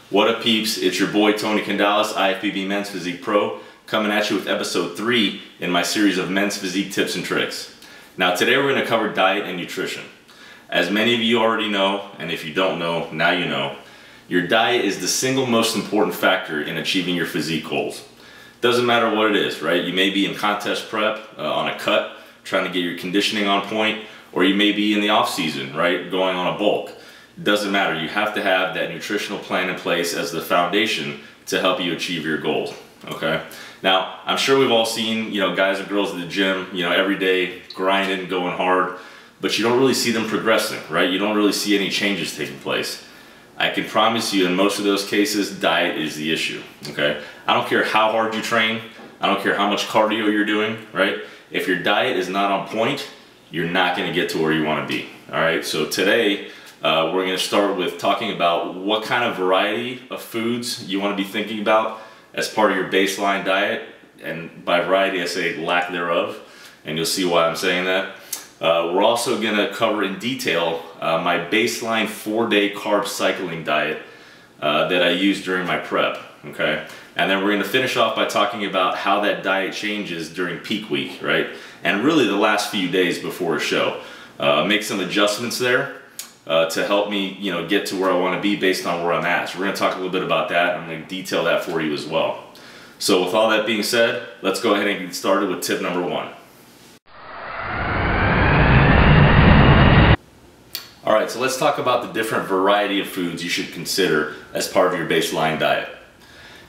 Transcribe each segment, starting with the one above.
What up, peeps? It's your boy Tony Candales, IFBB Men's Physique Pro, coming at you with episode 3 in my series of men's physique tips and tricks. Now today we're going to cover diet and nutrition. As many of you already know, and if you don't know, now you know, your diet is the single most important factor in achieving your physique goals. Doesn't matter what it is, right? You may be in contest prep, on a cut, trying to get your conditioning on point, or you may be in the off season, right, going on a bulk. Doesn't matter. You have to have that nutritional plan in place as the foundation to help you achieve your goals. Okay. Now, I'm sure we've all seen, guys and girls at the gym, every day grinding, going hard, but you don't really see them progressing, right? You don't really see any changes taking place. I can promise you in most of those cases, diet is the issue. Okay. I don't care how hard you train. I don't care how much cardio you're doing, right? If your diet is not on point, you're not going to get to where you want to be. All right. So today, we're going to start with talking about what kind of variety of foods you want to be thinking about as part of your baseline diet. And by variety, I say lack thereof, and you'll see why I'm saying that. We're also going to cover in detail my baseline 4-day carb cycling diet that I use during my prep. Okay, and then we're going to finish off by talking about how that diet changes during peak week, right? And really the last few days before a show. Make some adjustments there. To help me, get to where I want to be based on where I'm at. So we're going to talk a little bit about that. I'm going to detail that for you as well. So with all that being said, let's go ahead and get started with tip number 1. All right, so let's talk about the different variety of foods you should consider as part of your baseline diet.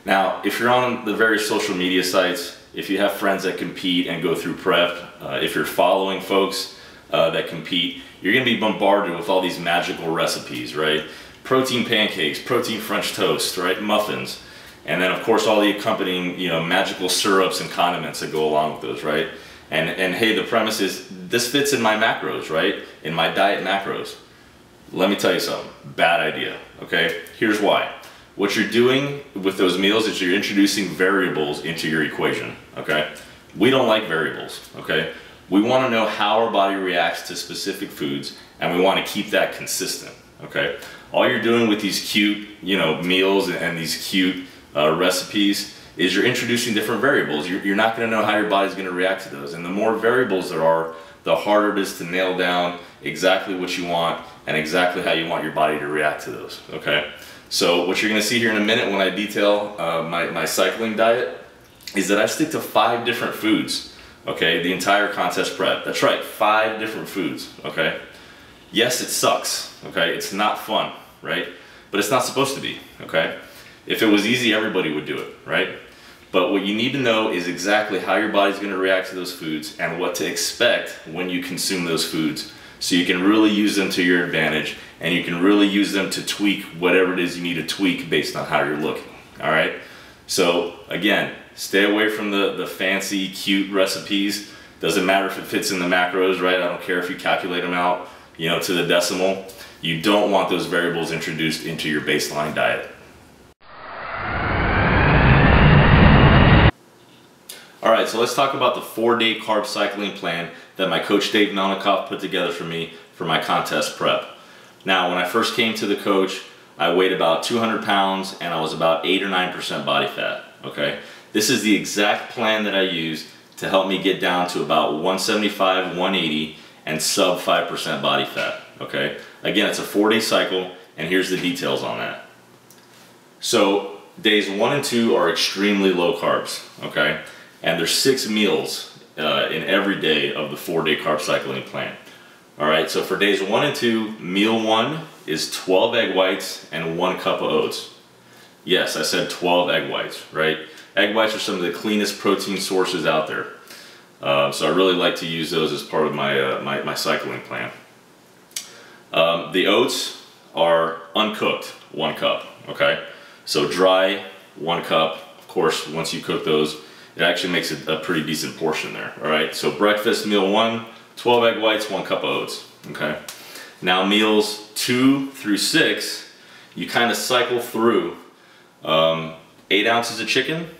Now, if you're on the various social media sites, if you have friends that compete and go through prep, if you're following folks that compete, you're going to be bombarded with all these magical recipes, right? Protein pancakes, protein French toast, right? Muffins. And then of course all the accompanying, magical syrups and condiments that go along with those, right? And hey, the premise is this fits in my macros, right? In my diet macros. Let me tell you something, bad idea, okay? Here's why. What you're doing with those meals is you're introducing variables into your equation, okay? We don't like variables, okay? We want to know how our body reacts to specific foods, and we want to keep that consistent, okay? All you're doing with these cute, meals and these cute recipes is you're introducing different variables. You're not going to know how your body's going to react to those. And the more variables there are, the harder it is to nail down exactly what you want and exactly how you want your body to react to those, okay? So what you're going to see here in a minute when I detail my cycling diet is that I stick to 5 different foods. Okay, the entire contest prep. That's right, 5 different foods, okay? Yes, it sucks, okay? It's not fun, right? But it's not supposed to be, okay? If it was easy, everybody would do it, right? But what you need to know is exactly how your body's gonna react to those foods and what to expect when you consume those foods, so you can really use them to your advantage and you can really use them to tweak whatever it is you need to tweak based on how you're looking, all right? So again, stay away from the fancy, cute recipes. Doesn't matter if it fits in the macros, right? I don't care if you calculate them out, to the decimal. You don't want those variables introduced into your baseline diet. All right, so let's talk about the 4-day carb cycling plan that my coach Dave Melnikoff put together for me for my contest prep. Now, when I first came to the coach, I weighed about 200 pounds and I was about 8 or 9% body fat, okay? This is the exact plan that I use to help me get down to about 175, 180 and sub 5% body fat, okay? Again, it's a 4-day cycle, and here's the details on that. So days 1 and 2 are extremely low carbs, okay? And there's 6 meals in every day of the 4-day carb cycling plan. All right, so for days 1 and 2, meal 1 is 12 egg whites and 1 cup of oats. Yes, I said 12 egg whites, right? Egg whites are some of the cleanest protein sources out there. So I really like to use those as part of my, my cycling plan. The oats are uncooked, 1 cup, okay? So dry, 1 cup. Of course, once you cook those, it actually makes it a pretty decent portion there, all right? So breakfast, meal 1, 12 egg whites, 1 cup of oats, okay? Now meals 2 through 6, you kind of cycle through 8 ounces of chicken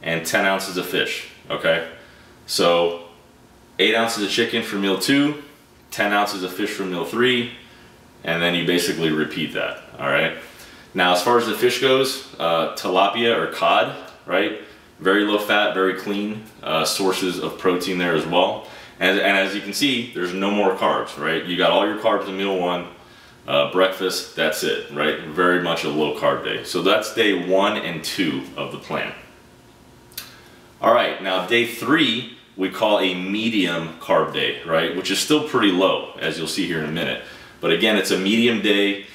and 10 ounces of fish, okay? So 8 ounces of chicken for meal 2, 10 ounces of fish for meal 3, and then you basically repeat that, all right? Now, as far as the fish goes, tilapia or cod, right? Very low fat, very clean sources of protein there as well. And as you can see, there's no more carbs, right? You got all your carbs in meal 1, breakfast, that's it, right? Very much a low carb day. So that's day 1 and 2 of the plan. All right, now day 3, we call a medium carb day, right? Which is still pretty low, as you'll see here in a minute. But again, it's a medium day,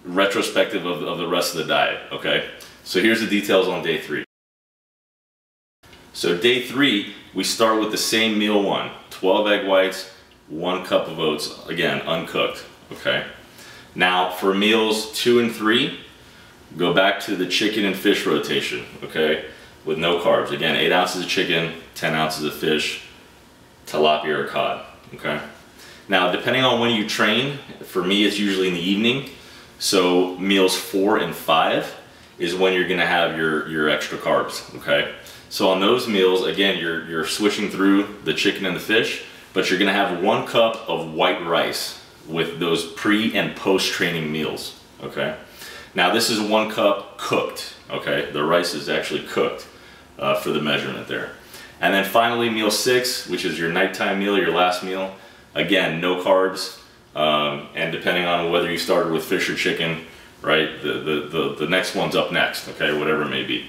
retrospective of the rest of the diet, okay? So here's the details on day 3. So day 3, we start with the same meal 1, 12 egg whites, 1 cup of oats, again, uncooked, okay? Now for meals 2 and 3, go back to the chicken and fish rotation, okay? With no carbs. Again, 8 ounces of chicken, 10 ounces of fish, tilapia or cod, okay? Now, depending on when you train, for me it's usually in the evening, so meals 4 and 5 is when you're gonna have your extra carbs, okay? So on those meals, again, you're switching through the chicken and the fish, but you're gonna have 1 cup of white rice with those pre and post training meals, okay? Now this is 1 cup cooked, okay? The rice is actually cooked for the measurement there. And then finally meal 6, which is your nighttime meal, your last meal, again, no carbs, and depending on whether you started with fish or chicken, right, the next one's up next, okay, whatever it may be.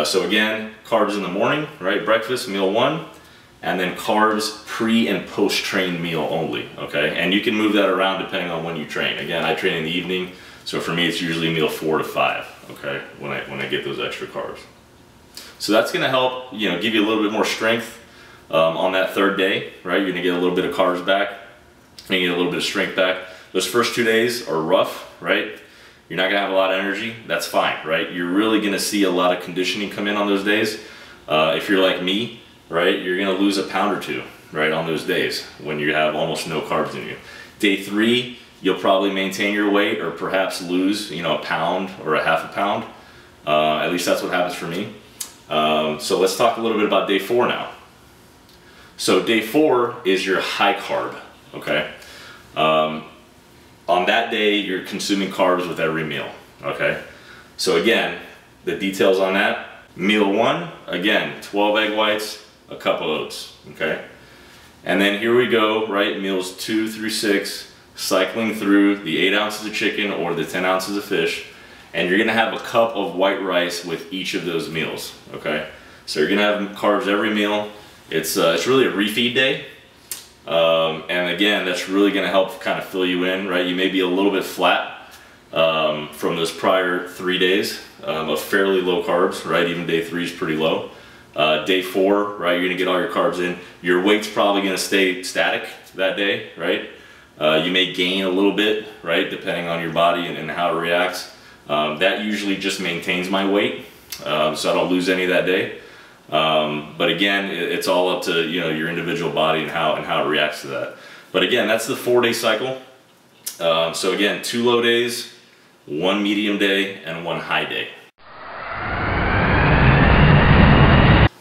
So again, carbs in the morning, right, breakfast, meal 1, and then carbs pre and post train meal only, okay? And you can move that around depending on when you train. Again, I train in the evening, so for me it's usually meal 4 to 5, okay, when I get those extra carbs. So that's gonna help, you know, give you a little bit more strength on that 3rd day, right? You're gonna get a little bit of carbs back, and you get a little bit of strength back. Those first 2 days are rough, right? You're not gonna have a lot of energy, that's fine, right? You're really gonna see a lot of conditioning come in on those days. If you're like me, right, you're gonna lose a pound or 2, right, on those days when you have almost no carbs in you. Day 3, you'll probably maintain your weight or perhaps lose, you know, a pound or a half a pound. At least that's what happens for me. So let's talk a little bit about day 4 now. So day 4 is your high carb, okay? On that day, you're consuming carbs with every meal, okay? So again, the details on that, meal 1, again, 12 egg whites, a cup of oats, okay? And then here we go, right, meals 2 through 6, cycling through the 8 ounces of chicken or the 10 ounces of fish, and you're gonna have a cup of white rice with each of those meals, okay? So you're gonna have carbs every meal. It's really a refeed day. And again, that's really gonna help kind of fill you in, right? You may be a little bit flat from those prior 3 days of fairly low carbs, right? Even day 3 is pretty low. Day 4, right, you're gonna get all your carbs in. Your weight's probably gonna stay static that day, right? You may gain a little bit, right, depending on your body and how it reacts. That usually just maintains my weight, so I don't lose any that day. But again, it's all up to, you know, your individual body and how it reacts to that. But again, that's the 4-day cycle. So again, 2 low days, 1 medium day, and 1 high day.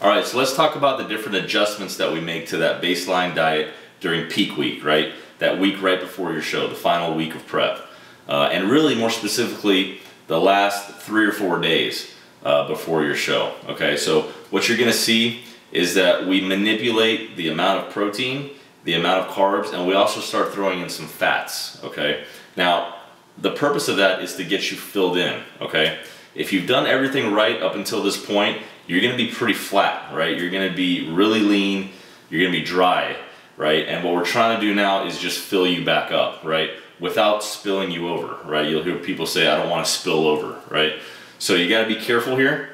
All right, so let's talk about the different adjustments that we make to that baseline diet during peak week, right? That week right before your show, the final week of prep. And really more specifically, the last 3 or 4 days before your show, okay? So what you're gonna see is that we manipulate the amount of protein, the amount of carbs, and we also start throwing in some fats, okay? Now, the purpose of that is to get you filled in, okay? If you've done everything right up until this point, you're gonna be pretty flat, right? You're gonna be really lean, you're gonna be dry, right? And what we're trying to do now is just fill you back up, right? Without spilling you over, right? You'll hear people say, I don't wanna spill over, right? So you gotta be careful here.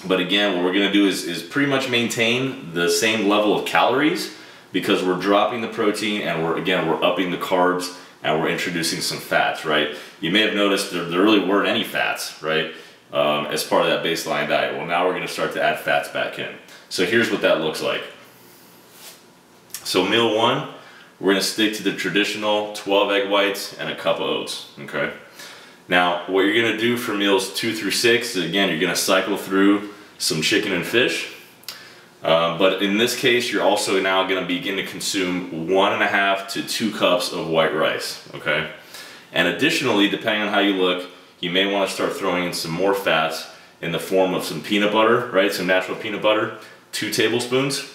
But again, what we're gonna do is pretty much maintain the same level of calories because we're dropping the protein and we're upping the carbs and we're introducing some fats, right? You may have noticed there really weren't any fats, right? As part of that baseline diet. Well, now we're gonna start to add fats back in. So here's what that looks like. So meal 1, we're gonna stick to the traditional 12 egg whites and a cup of oats, okay? Now, what you're gonna do for meals 2 through 6, is again, you're gonna cycle through some chicken and fish. But in this case, you're also now gonna begin to consume 1.5 to 2 cups of white rice, okay? And additionally, depending on how you look, you may want to start throwing in some more fats in the form of some peanut butter, right? Some natural peanut butter, 2 tablespoons.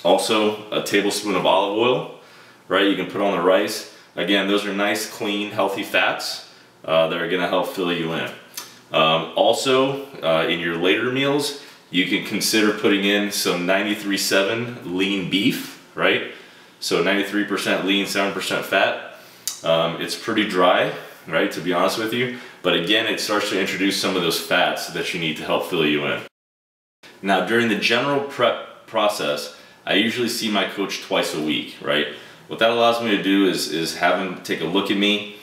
Also a tablespoon of olive oil, right? You can put on the rice. Again, those are nice, clean, healthy fats that are gonna help fill you in. Also, in your later meals, you can consider putting in some 93.7 lean beef, right? So 93% lean, 7% fat. It's pretty dry, right, to be honest with you. But again, it starts to introduce some of those fats that you need to help fill you in. Now, during the general prep process, I usually see my coach twice a week, right? What that allows me to do is have him take a look at me,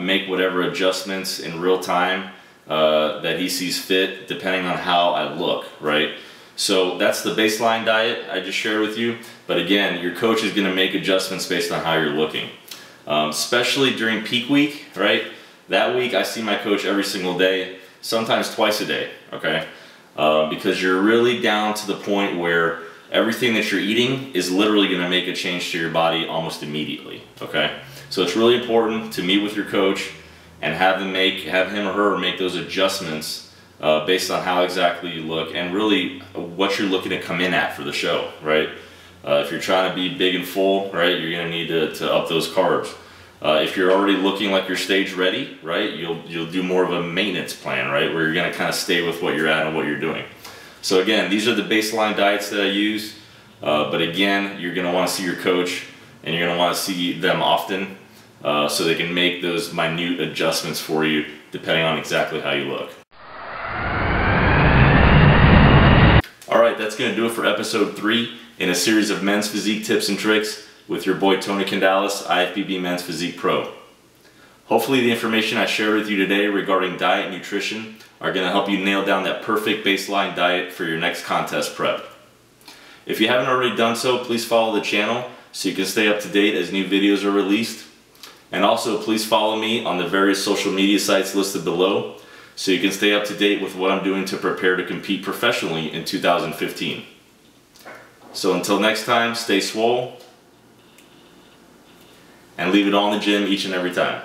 make whatever adjustments in real time that he sees fit, depending on how I look, right? So that's the baseline diet I just shared with you. But again, your coach is gonna make adjustments based on how you're looking. Especially during peak week, right? That week I see my coach every single day, sometimes twice a day, okay? Because you're really down to the point where everything that you're eating is literally gonna make a change to your body almost immediately, okay? So it's really important to meet with your coach and have him or her make those adjustments based on how exactly you look and really what you're looking to come in at for the show, right? If you're trying to be big and full, right, you're gonna need to up those carbs. If you're already looking like you're stage ready, right, you'll do more of a maintenance plan, right, where you're gonna kind of stay with what you're at and what you're doing. So again, these are the baseline diets that I use, but again, you're gonna wanna see your coach and you're gonna wanna see them often so they can make those minute adjustments for you depending on exactly how you look. Alright, that's gonna do it for episode 3 in a series of men's physique tips and tricks with your boy Tony Candales, IFBB Men's Physique Pro. Hopefully the information I shared with you today regarding diet and nutrition are going to help you nail down that perfect baseline diet for your next contest prep. If you haven't already done so, please follow the channel so you can stay up to date as new videos are released. And also please follow me on the various social media sites listed below so you can stay up to date with what I'm doing to prepare to compete professionally in 2015. So until next time, stay swole and leave it all in the gym each and every time.